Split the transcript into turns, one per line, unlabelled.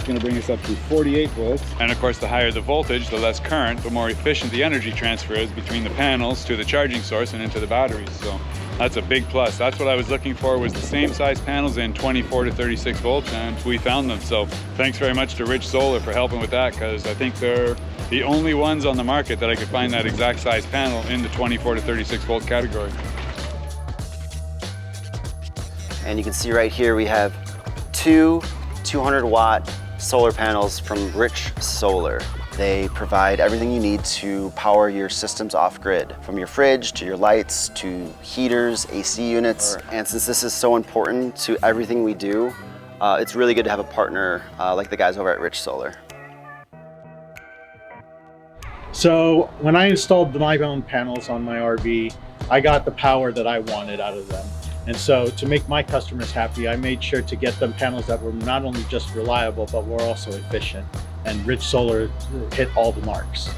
going to bring us up to 48 volts.
And of course, the higher the voltage, the less current, the more efficient the energy transfer is between the panels to the charging source and into the batteries. So that's a big plus. That's what I was looking for, was the same size panels in 24 to 36 volts, and we found them. So thanks very much to Rich Solar for helping with that, because I think they're the only ones on the market that I could find that exact size panel in the 24 to 36 volt category.
And you can see right here we have two 200-watt solar panels from Rich Solar. They provide everything you need to power your systems off-grid, from your fridge to your lights to heaters, AC units. And since this is so important to everything we do, it's really good to have a partner like the guys over at Rich Solar.
So when I installed my own panels on my RV, I got the power that I wanted out of them. And so to make my customers happy, I made sure to get them panels that were not only just reliable, but were also efficient. And Rich Solar hit all the marks.